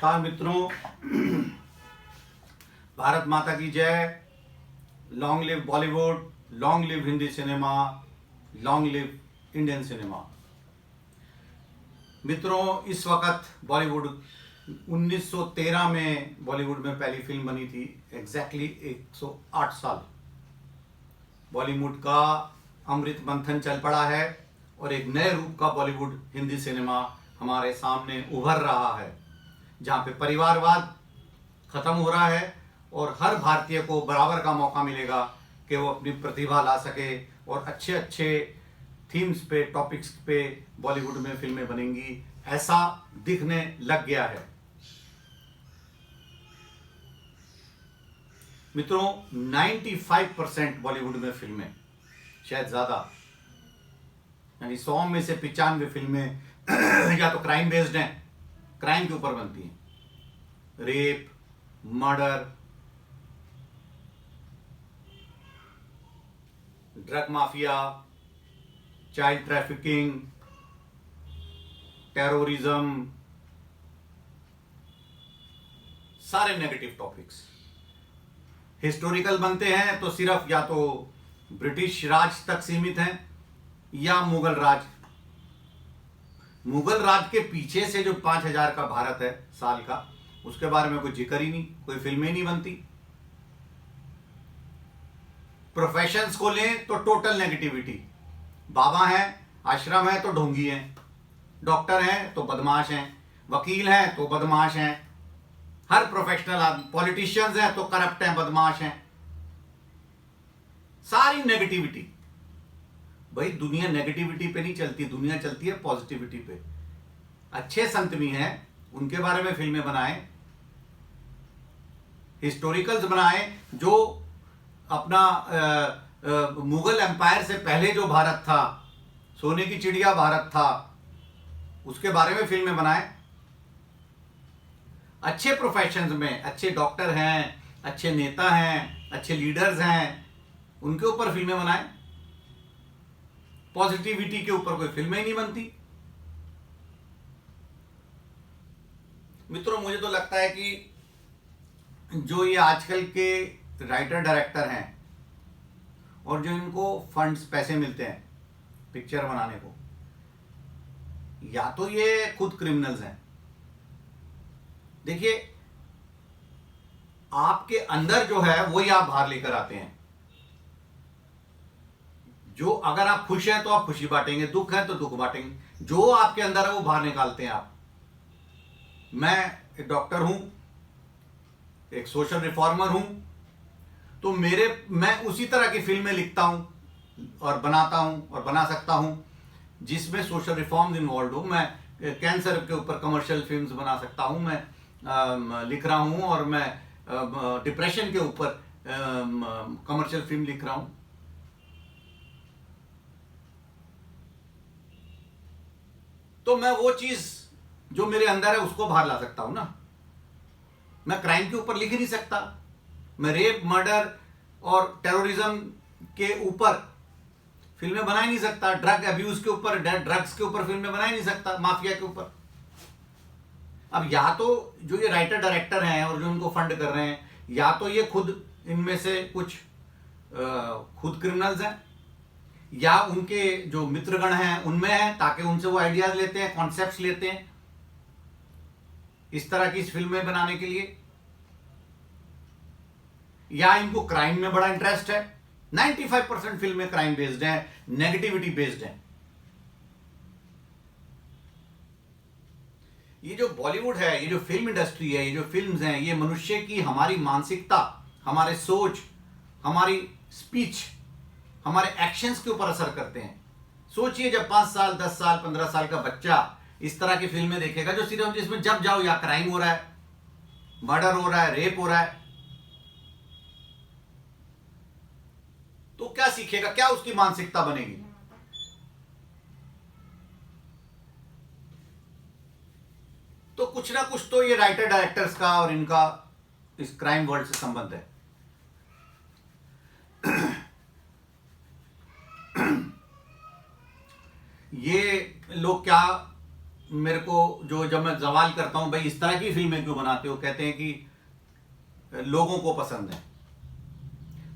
नमस्कार मित्रों, भारत माता की जय। Long live Bollywood, long live Hindi cinema, long live Indian cinema. मित्रों, इस वक्त बॉलीवुड 1913 में बॉलीवुड में पहली फिल्म बनी थी। एग्जैक्टली 108 साल बॉलीवुड का अमृत मंथन चल पड़ा है और एक नए रूप का बॉलीवुड हिंदी सिनेमा हमारे सामने उभर रहा है, जहाँ पे परिवारवाद खत्म हो रहा है और हर भारतीय को बराबर का मौका मिलेगा कि वो अपनी प्रतिभा ला सके और अच्छे अच्छे थीम्स पे, टॉपिक्स पे बॉलीवुड में फिल्में बनेंगी, ऐसा दिखने लग गया है। मित्रों, 95% बॉलीवुड में फिल्में, शायद ज्यादा, यानी 100 में से 95 फिल्में या तो क्राइम बेस्ड हैं, क्राइम के ऊपर बनती हैं। Rape, murder, drug mafia, child trafficking, terrorism, सारे नेगेटिव टॉपिक्स। हिस्टोरिकल बनते हैं तो सिर्फ या तो ब्रिटिश राज तक सीमित हैं या मुगल राज। मुगल राज के पीछे से जो 5000 का भारत है साल का, उसके बारे में कोई जिक्र ही नहीं, कोई फिल्में नहीं बनती। प्रोफेशंस को लें तो टोटल नेगेटिविटी। बाबा हैं, आश्रम है तो ढोंगी हैं, डॉक्टर हैं तो बदमाश हैं, वकील हैं तो बदमाश हैं, हर प्रोफेशनल, पॉलिटिशियंस हैं तो करप्ट हैं, बदमाश हैं, सारी नेगेटिविटी। भाई, दुनिया नेगेटिविटी पे नहीं चलती, दुनिया चलती है पॉजिटिविटी पे। अच्छे संत भी हैं, उनके बारे में फिल्में बनाएं, हिस्टोरिकल्स बनाएं, जो अपना मुगल एम्पायर से पहले जो भारत था, सोने की चिड़िया भारत था, उसके बारे में फिल्में बनाएं। अच्छे प्रोफेशंस में अच्छे डॉक्टर हैं, अच्छे नेता हैं, अच्छे लीडर्स हैं, उनके ऊपर फिल्में बनाएं। पॉजिटिविटी के ऊपर कोई फिल्में ही नहीं बनती। मित्रों, मुझे तो लगता है कि जो ये आजकल के राइटर डायरेक्टर हैं और जो इनको फंड्स, पैसे मिलते हैं पिक्चर बनाने को, या तो ये खुद क्रिमिनल्स हैं। देखिए, आपके अंदर जो है वही आप बाहर लेकर आते हैं। जो अगर आप खुश हैं तो आप खुशी बांटेंगे, दुख है तो दुख बांटेंगे, जो आपके अंदर है वो बाहर निकालते हैं आप। मैं एक डॉक्टर हूं, एक सोशल रिफॉर्मर हूं, तो मैं उसी तरह की फिल्में लिखता हूं और बनाता हूं और बना सकता हूं जिसमें सोशल रिफॉर्म्स इन्वॉल्व हो। मैं कैंसर के ऊपर कमर्शियल फिल्म्स बना सकता हूं, मैं लिख रहा हूं, और मैं डिप्रेशन के ऊपर कमर्शियल फिल्म लिख रहा हूं। तो मैं वो चीज जो मेरे अंदर है उसको बाहर ला सकता हूं ना। मैं क्राइम के ऊपर लिख ही नहीं सकता, मैं रेप, मर्डर और टेररिज्म के ऊपर फिल्में बना ही नहीं सकता, ड्रग अब्यूज के ऊपर, ड्रग्स के ऊपर फिल्में बना ही नहीं सकता, माफिया के ऊपर। अब या तो जो ये राइटर डायरेक्टर हैं और जो उनको फंड कर रहे हैं, या तो ये खुद इनमें से कुछ खुद क्रिमिनल्स हैं, या उनके जो मित्रगण हैं उनमें हैं, ताकि उनसे वो आइडियाज लेते हैं, कॉन्सेप्ट्स लेते हैं इस तरह की फिल्में बनाने के लिए, या इनको क्राइम में बड़ा इंटरेस्ट है। 95% फिल्में क्राइम बेस्ड हैं, नेगेटिविटी बेस्ड हैं। ये जो बॉलीवुड है, ये जो फिल्म इंडस्ट्री है, ये जो फिल्म्स हैं, ये मनुष्य की, हमारी मानसिकता, हमारे सोच, हमारी स्पीच, हमारे एक्शंस के ऊपर असर करते हैं। सोचिए, जब 5 साल, 10 साल, 15 साल का बच्चा इस तरह की फिल्में देखेगा जो सिर्फ, जिसमें जब जाओ या क्राइम हो रहा है, मर्डर हो रहा है, रेप हो रहा है, तो क्या सीखेगा, क्या उसकी मानसिकता बनेगी? तो कुछ ना कुछ तो ये राइटर डायरेक्टर्स का और इनका इस क्राइम वर्ल्ड से संबंध है। ये लोग क्या मेरे को जो जब मैं सवाल करता हूं भाई इस तरह की फिल्में क्यों बनाते हो, कहते हैं कि लोगों को पसंद है।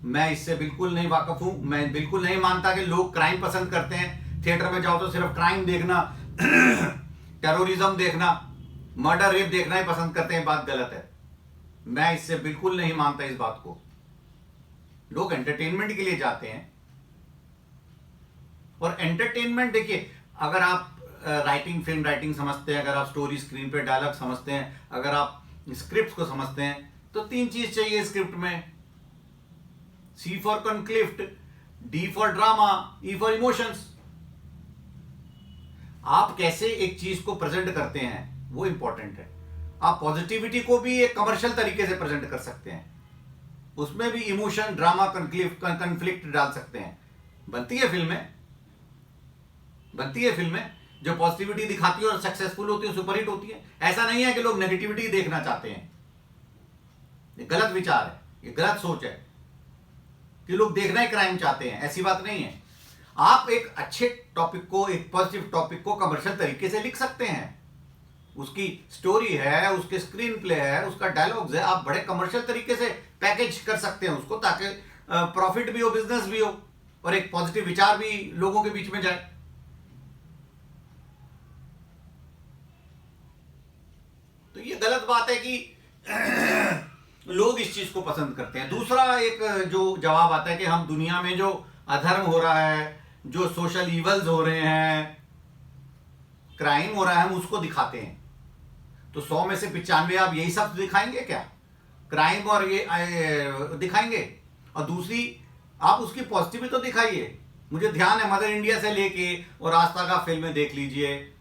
मैं इससे बिल्कुल नहीं वाकिफ हूं। मैं बिल्कुल नहीं मानता कि लोग क्राइम पसंद करते हैं। थिएटर में जाओ तो सिर्फ क्राइम देखना टेररिज्म देखना, मर्डर रेप देखना ही पसंद करते हैं। बात गलत है। मैं इससे बिल्कुल नहीं मानता इस बात को। लोग एंटरटेनमेंट के लिए जाते हैं, और एंटरटेनमेंट देखिए, अगर आप फिल्म राइटिंग समझते हैं, अगर आप स्टोरी स्क्रीन पे डायलॉग समझते हैं, अगर आप स्क्रिप्ट को समझते हैं, तो 3 चीज चाहिए स्क्रिप्ट में। C for conflict, D for drama, E for emotions. आप कैसे एक चीज को प्रेजेंट करते हैं वो इंपॉर्टेंट है। आप पॉजिटिविटी को भी एक कमर्शियल तरीके से प्रेजेंट कर सकते हैं, उसमें भी इमोशन, ड्रामा, कॉन्फ्लिक्ट डाल सकते हैं। बनती है फिल्में जो पॉजिटिविटी दिखाती है और सक्सेसफुल होती है, सुपरहिट होती है। ऐसा नहीं है कि लोग नेगेटिविटी देखना चाहते हैं। ये गलत विचार है, ये गलत सोच है कि लोग देखना ही क्राइम चाहते हैं। ऐसी बात नहीं है। आप एक अच्छे टॉपिक को, एक पॉजिटिव टॉपिक को कमर्शियल तरीके से लिख सकते हैं। उसकी स्टोरी है, उसके स्क्रीन प्ले है, उसका डायलॉग्स है, आप बड़े कमर्शियल तरीके से पैकेज कर सकते हैं उसको, ताकि प्रॉफिट भी हो, बिजनेस भी हो, और एक पॉजिटिव विचार भी लोगों के बीच में जाए। तो ये गलत बात है कि लोग इस चीज को पसंद करते हैं। दूसरा एक जो जवाब आता है कि हम दुनिया में जो अधर्म हो रहा है, जो सोशल इवल्स हो रहे हैं, क्राइम हो रहा है, हम उसको दिखाते हैं। तो 100 में से 95 आप यही सब दिखाएंगे क्या? क्राइम और ये दिखाएंगे। और दूसरी, आप उसकी पॉजिटिविटी तो दिखाइए। मुझे ध्यान है मदर इंडिया से लेके और आज तक आप फिल्में देख लीजिए,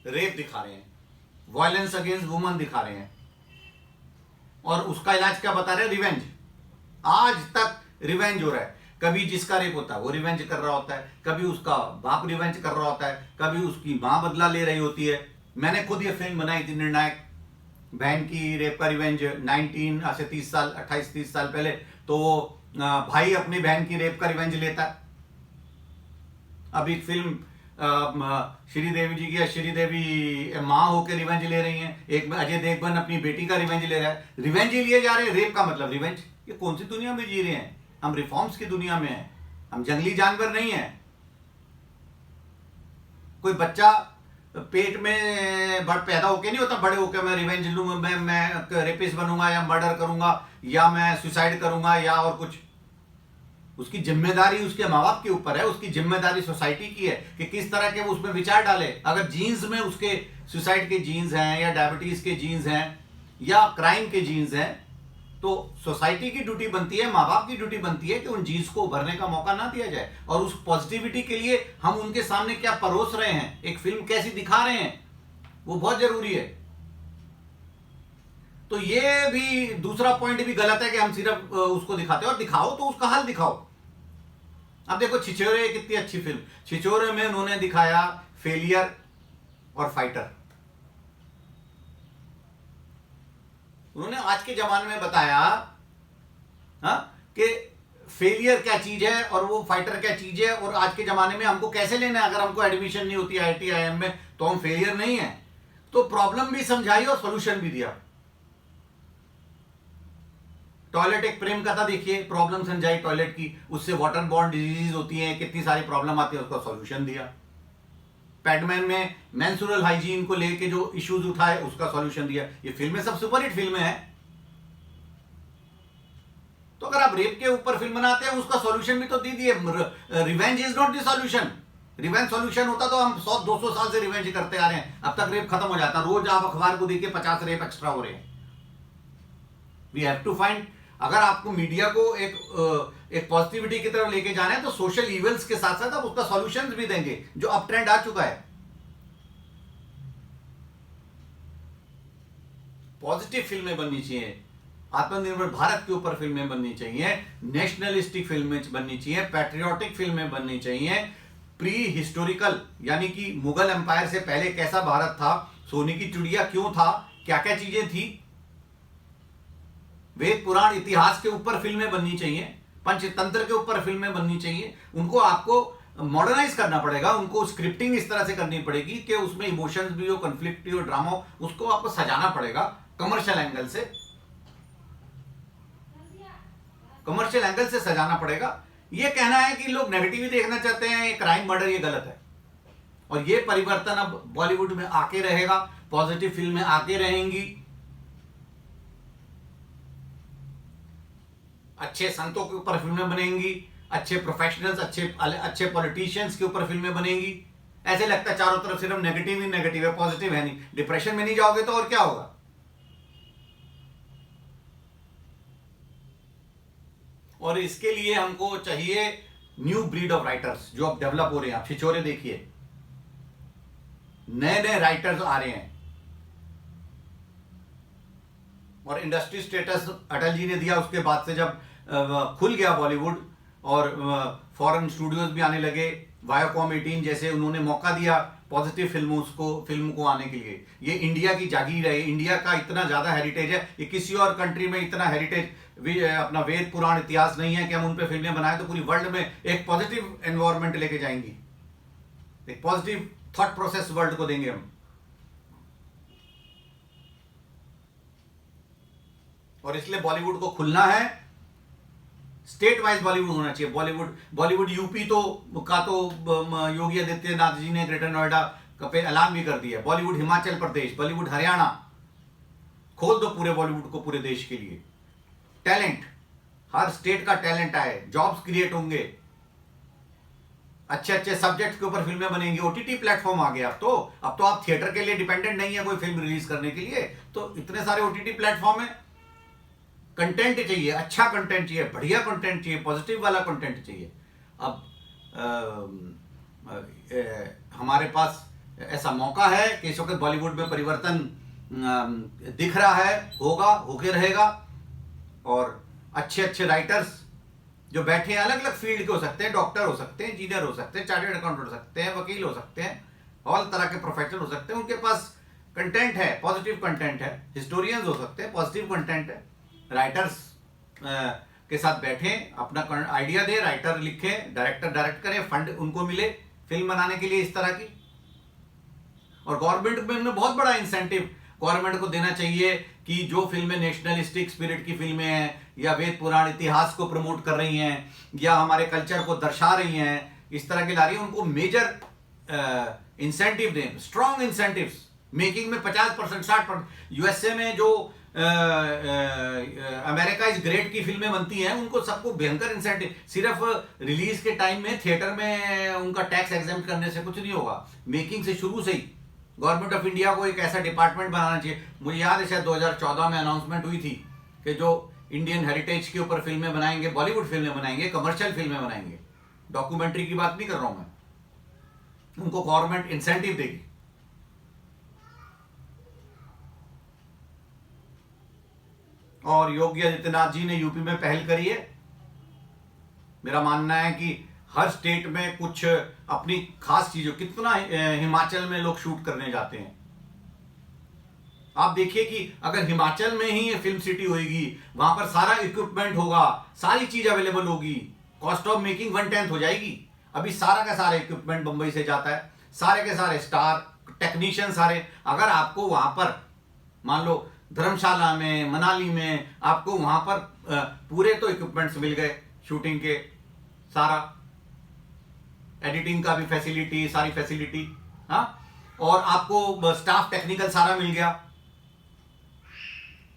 रेप दिखा रहे हैं, वायलेंस अगेंस्ट वुमन दिखा रहे हैं, और उसका इलाज क्या बता रहे हैं? रिवेंज। आज तक रिवेंज हो रहा है। कभी जिसका रेप होता है वो रिवेंज कर रहा होता है, कभी उसका बाप रिवेंज कर रहा होता है, कभी उसकी मां बदला ले रही होती है। मैंने खुद ये फिल्म बनाई थी, निर्णायक, बहन की रेप का रिवेंज। 28-30 साल पहले। तो भाई अपनी बहन की रेप का रिवेंज लेता है। अब एक फिल्म श्रीदेवी जी की, श्रीदेवी माँ होकर रिवेंज ले रही हैं। एक अजय देवगन अपनी बेटी का रिवेंज ले रहा है। रिवेंज ही लिए जा रहे हैं। रेप का मतलब रिवेंज। ये कौन सी दुनिया में जी रहे हैं? हम रिफॉर्म्स की दुनिया में हैं। हम जंगली जानवर नहीं हैं। कोई बच्चा पेट में पैदा होके नहीं होता, बड़े होकर मैं रिवेंज लूंगा, मैं रेपिस्ट बनूंगा, या मर्डर करूंगा, या मैं सुसाइड करूंगा, या और कुछ। उसकी जिम्मेदारी उसके माँ बाप के ऊपर है। उसकी जिम्मेदारी सोसाइटी की है कि किस तरह के वो उसमें विचार डाले। अगर जीन्स में उसके सुसाइड के जीन्स हैं, या डायबिटीज के जीन्स हैं, या क्राइम के जीन्स हैं, तो सोसाइटी की ड्यूटी बनती है, माँ बाप की ड्यूटी बनती है कि उन जीन्स को उभरने का मौका ना दिया जाए। और उस पॉजिटिविटी के लिए हम उनके सामने क्या परोस रहे हैं, एक फिल्म कैसी दिखा रहे हैं, वो बहुत जरूरी है। तो ये भी दूसरा पॉइंट भी गलत है कि हम सिर्फ उसको दिखाते हैं। और दिखाओ तो उसका हल दिखाओ। अब देखो छिछोरे, कितनी अच्छी फिल्म। छिछोरे में उन्होंने दिखाया फेलियर और फाइटर। उन्होंने आज के जमाने में बताया कि फेलियर क्या चीज है और वो फाइटर क्या चीज है, और आज के जमाने में हमको कैसे लेना है। अगर हमको एडमिशन नहीं होती IIT IIM में तो हम फेलियर नहीं है। तो प्रॉब्लम भी समझाई और सॉल्यूशन भी दिया। टॉयलेट एक प्रेम कथा देखिए, प्रॉब्लम समझाई टॉयलेट की, उससे वाटर बॉर्न डिजीज होती है, कितनी सारी प्रॉब्लम आती है, उसका सॉल्यूशन दिया। पैडमैन में मेंस्ट्रुअल हाइजीन को लेके जो इश्यूज उठाए, उसका सॉल्यूशन दिया। ये फिल्में सब सुपरहिट फिल्में हैं। तो अगर आप रेप के ऊपर फिल्म बनाते हैं, उसका सॉल्यूशन भी तो दे दिए। Revenge is not the solution. Revenge solution होता तो हम 100-200 साल से रिवेंज करते आ रहे हैं, अब तक रेप खत्म हो जाता। रोज आप अखबार को देखिए 50 रेप एक्स्ट्रा हो रहे हैं। वी हैव टू फाइंड, अगर आपको मीडिया को एक पॉजिटिविटी की तरफ लेके जाना है, तो सोशल इवल्स के साथ साथ आप उसका सॉल्यूशंस भी देंगे, जो अब ट्रेंड आ चुका है। पॉजिटिव फिल्में बननी चाहिए, आत्मनिर्भर भारत के ऊपर फिल्में बननी चाहिए, नेशनलिस्टिक फिल्में बननी चाहिए, पैट्रियोटिक फिल्में बननी चाहिए, प्री हिस्टोरिकल, यानी कि मुगल एम्पायर से पहले कैसा भारत था, सोने की चिड़िया क्यों था, क्या क्या चीजें थी, वेद पुराण इतिहास के ऊपर फिल्में बननी चाहिए, पंचतंत्र के ऊपर फिल्में बननी चाहिए। उनको आपको मॉडर्नाइज करना पड़ेगा, उनको स्क्रिप्टिंग इस तरह से करनी पड़ेगी कि उसमें इमोशंस भी हो, कन्फ्लिक्ट भी हो, ड्रामा हो, उसको आपको सजाना पड़ेगा कमर्शियल एंगल से, कमर्शियल एंगल से सजाना पड़ेगा। ये कहना है कि लोग नेगेटिव ही देखना चाहते हैं, ये क्राइम मर्डर, ये गलत है। और ये परिवर्तन अब बॉलीवुड में आके रहेगा, पॉजिटिव फिल्में आके रहेंगी, अच्छे संतों के ऊपर फिल्में बनेंगी, अच्छे प्रोफेशनल्स, अच्छे पॉलिटिशियंस के ऊपर फिल्में बनेंगी। ऐसे लगता है चारों तरफ सिर्फ नेगेटिव ही नेगेटिव है, पॉजिटिव है नहीं। डिप्रेशन में नहीं जाओगे तो और क्या होगा। और इसके लिए हमको चाहिए न्यू ब्रीड ऑफ राइटर्स जो अब डेवलप हो रहे हैं। आप छिछोरे देखिए, नए नए राइटर्स आ रहे हैं। और इंडस्ट्री स्टेटस अटल जी ने दिया, उसके बाद से जब खुल गया बॉलीवुड और फॉरेन स्टूडियोज भी आने लगे, वायाकॉम 18 जैसे, उन्होंने मौका दिया पॉजिटिव फिल्म को आने के लिए। ये इंडिया की जागीर है, इंडिया का इतना ज्यादा हेरिटेज है, ये किसी और कंट्री में इतना हेरिटेज अपना वेद पुराण इतिहास नहीं है कि हम उन पे फिल्में बनाए तो पूरी वर्ल्ड में एक पॉजिटिव एनवायरनमेंट लेके जाएंगी, एक पॉजिटिव थॉट प्रोसेस वर्ल्ड को देंगे हम। और इसलिए बॉलीवुड को खुलना है, स्टेट वाइज बॉलीवुड होना चाहिए। बॉलीवुड यूपी का तो योगी आदित्यनाथ जी ने ग्रेटर नोएडा पे ऐलान भी कर दिया। बॉलीवुड हिमाचल प्रदेश, बॉलीवुड हरियाणा, खोल दो पूरे बॉलीवुड को पूरे देश के लिए। टैलेंट, हर स्टेट का टैलेंट आए, जॉब्स क्रिएट होंगे, अच्छे अच्छे सब्जेक्ट के ऊपर फिल्में बनेंगी। ओटीटी प्लेटफॉर्म आ गया अब तो आप थिएटर के लिए डिपेंडेंट नहीं है कोई फिल्म रिलीज करने के लिए, तो इतने सारे ओटीटी प्लेटफॉर्म है। कंटेंट चाहिए, अच्छा कंटेंट चाहिए, बढ़िया कंटेंट चाहिए, पॉजिटिव वाला कंटेंट चाहिए। अब हमारे पास ऐसा मौका है कि इस वक्त बॉलीवुड में परिवर्तन दिख रहा है, होगा, होके रहेगा। और अच्छे अच्छे राइटर्स जो बैठे हैं, अलग अलग फील्ड के हो सकते हैं, डॉक्टर हो सकते हैं, इंजीनियर हो सकते हैं, चार्टर्ड अकाउंटेंट हो सकते हैं, वकील हो सकते हैं, ऑल तरह के प्रोफेशनल हो सकते हैं। उनके पास कंटेंट है, पॉजिटिव कंटेंट है। हिस्टोरियंस हो सकते हैं, पॉजिटिव कंटेंट है। राइटर्स के साथ बैठे, अपना आइडिया दे, राइटर लिखे, डायरेक्टर डायरेक्ट करे, फंड उनको मिले फिल्म बनाने के लिए इस तरह की। और गवर्नमेंट में बहुत बड़ा इंसेंटिव गवर्नमेंट को देना चाहिए कि जो फिल्में नेशनलिस्टिक स्पिरिट की फिल्में हैं, या वेद पुराण इतिहास को प्रमोट कर रही हैं, या हमारे कल्चर को दर्शा रही हैं, इस तरह की ला रही है, उनको मेजर इंसेंटिव दें, स्ट्रॉन्ग इंसेंटिव्स। मेकिंग में 50%, 60%। यूएसए में जो अमेरिका इज ग्रेट की फिल्में बनती हैं, उनको सबको भयंकर इंसेंटिव। सिर्फ रिलीज के टाइम में थिएटर में उनका टैक्स एग्जेम्प्ट करने से कुछ नहीं होगा। मेकिंग से शुरू से ही गवर्नमेंट ऑफ इंडिया को एक ऐसा डिपार्टमेंट बनाना चाहिए। मुझे याद है शायद 2014 में अनाउंसमेंट हुई थी कि जो इंडियन हेरिटेज के ऊपर फिल्में बनाएंगे, बॉलीवुड फिल्में बनाएंगे, कमर्शियल फिल्में बनाएंगे, डॉक्यूमेंट्री की बात नहीं कर रहा हूं मैं, उनको गवर्नमेंट इंसेंटिव देगी। और योगी आदित्यनाथ जी ने यूपी में पहल करी है। मेरा मानना है कि हर स्टेट में कुछ अपनी खास चीजों, कितना हिमाचल में लोग शूट करने जाते हैं। आप देखिए कि अगर हिमाचल में ही ये फिल्म सिटी होगी, वहां पर सारा इक्विपमेंट होगा, सारी चीज अवेलेबल होगी, कॉस्ट ऑफ मेकिंग 1/10 हो जाएगी। अभी सारा का सारा इक्विपमेंट बंबई से जाता है, सारे के सारे स्टार टेक्नीशियन सारे। अगर आपको वहां पर मान लो धर्मशाला में, मनाली में, आपको वहां पर पूरे तो इक्विपमेंट्स मिल गए शूटिंग के, सारा एडिटिंग का भी फैसिलिटी, सारी फैसिलिटी, हाँ, और आपको स्टाफ टेक्निकल सारा मिल गया,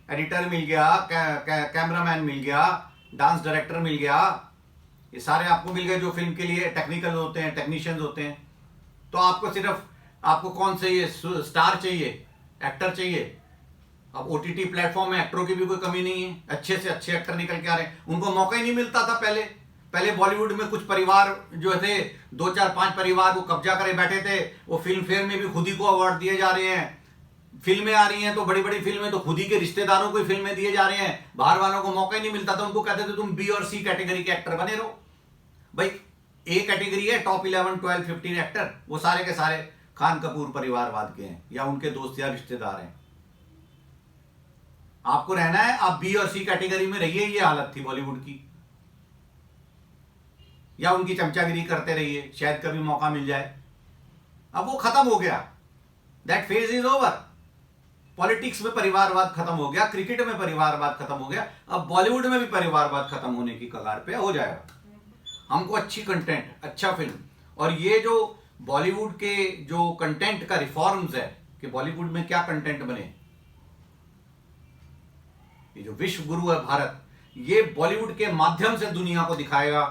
एडिटर मिल गया, कैमरामैन मिल गया, डांस डायरेक्टर मिल गया, ये सारे आपको मिल गए जो फिल्म के लिए टेक्निकल होते हैं, टेक्नीशियंस होते हैं। तो आपको कौन से ये स्टार चाहिए, एक्टर चाहिए। अब ओटीटी प्लेटफॉर्म में एक्टरों की भी कोई कमी नहीं है, अच्छे से अच्छे एक्टर निकल के आ रहे हैं। उनको मौका ही नहीं मिलता था पहले बॉलीवुड में कुछ परिवार जो थे, 2 4 5 परिवार वो कब्जा करे बैठे थे। वो फिल्म फेयर में भी खुद ही को अवार्ड दिए जा रहे हैं। फिल्में आ रही हैं तो बड़ी बड़ी फिल्में तो खुद ही के रिश्तेदारों को फिल्में दिए जा रहे हैं, बाहर वालों को मौका ही नहीं मिलता था। उनको कहते थे तुम बी और सी कैटेगरी के एक्टर बने रहो। भाई ए कैटेगरी है, टॉप 11 12 15 एक्टर, वो सारे के सारे खान कपूर परिवारवाद के हैं या उनके दोस्त या रिश्तेदार हैं। आपको रहना है, आप बी और सी कैटेगरी में रहिए। ये हालत थी बॉलीवुड की। या उनकी चमचागिरी करते रहिए, शायद कभी मौका मिल जाए। अब वो खत्म हो गया, that phase is over. Politics में परिवारवाद खत्म हो गया, क्रिकेट में परिवारवाद खत्म हो गया, अब बॉलीवुड में भी परिवारवाद खत्म होने की कगार पे हो जाएगा। हमको अच्छी कंटेंट, अच्छा फिल्म, और ये जो बॉलीवुड के जो कंटेंट का रिफॉर्म्स है कि बॉलीवुड में क्या कंटेंट बने, ये जो विश्व गुरु है भारत, ये बॉलीवुड के माध्यम से दुनिया को दिखाएगा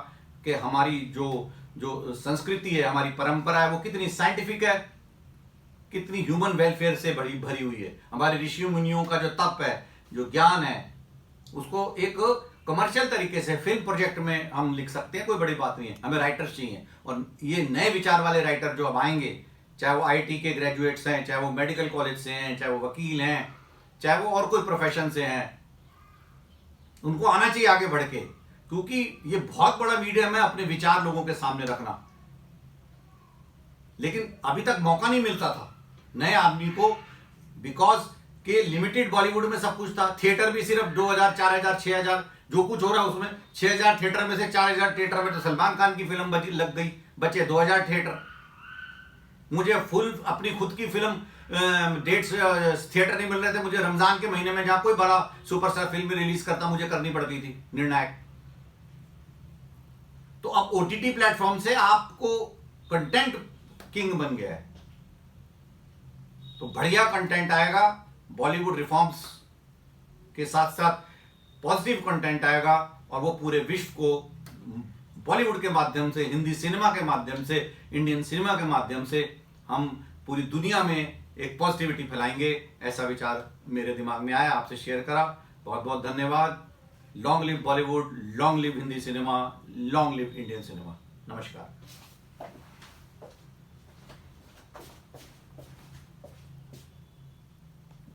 कि हमारी जो जो संस्कृति है, हमारी परंपरा है, वो कितनी साइंटिफिक है, कितनी ह्यूमन वेलफेयर से भरी हुई है। हमारे ऋषि मुनियों का जो तप है, जो ज्ञान है, उसको एक कमर्शियल तरीके से फिल्म प्रोजेक्ट में हम लिख सकते हैं, कोई बड़ी बात नहीं है। हमें राइटर्स चाहिए, और ये नए विचार वाले राइटर जो अब आएंगे, चाहे वो आईटी के ग्रेजुएट्स हैं, चाहे वो मेडिकल कॉलेज से हैं, चाहे वो वकील हैं, चाहे वो और कोई प्रोफेशन से हैं, उनको आना चाहिए आगे बढ़ के, क्योंकि ये बहुत बड़ा मीडियम है अपने विचार लोगों के सामने रखना। लेकिन अभी तक मौका नहीं मिलता था नए आदमी को, बिकॉज के लिमिटेड बॉलीवुड में सब कुछ था। थिएटर भी सिर्फ 2000, 4000, 6000 जो कुछ हो रहा है उसमें 6000 थिएटर में से 4000 थिएटर में तो सलमान खान की फिल्म बची, लग गई, बचे 2000 थिएटर। मुझे फुल अपनी खुद की फिल्म डेट्स थिएटर नहीं मिल रहे थे। मुझे रमजान के महीने में जहां कोई बड़ा सुपरस्टार फिल्म रिलीज करता, मुझे करनी पड़ती थी निर्णायक। तो अब ओटीटी प्लेटफॉर्म से आपको कंटेंट किंग बन गया है, तो बढ़िया कंटेंट आएगा। बॉलीवुड रिफॉर्म्स के साथ साथ पॉजिटिव कंटेंट आएगा, और वो पूरे विश्व को बॉलीवुड के माध्यम से, हिंदी सिनेमा के माध्यम से, इंडियन सिनेमा के माध्यम से हम पूरी दुनिया में एक पॉजिटिविटी फैलाएंगे। ऐसा विचार मेरे दिमाग में आया, आपसे शेयर करा। बहुत बहुत धन्यवाद। Long live Bollywood, long live Hindi cinema, long live Indian cinema. नमस्कार।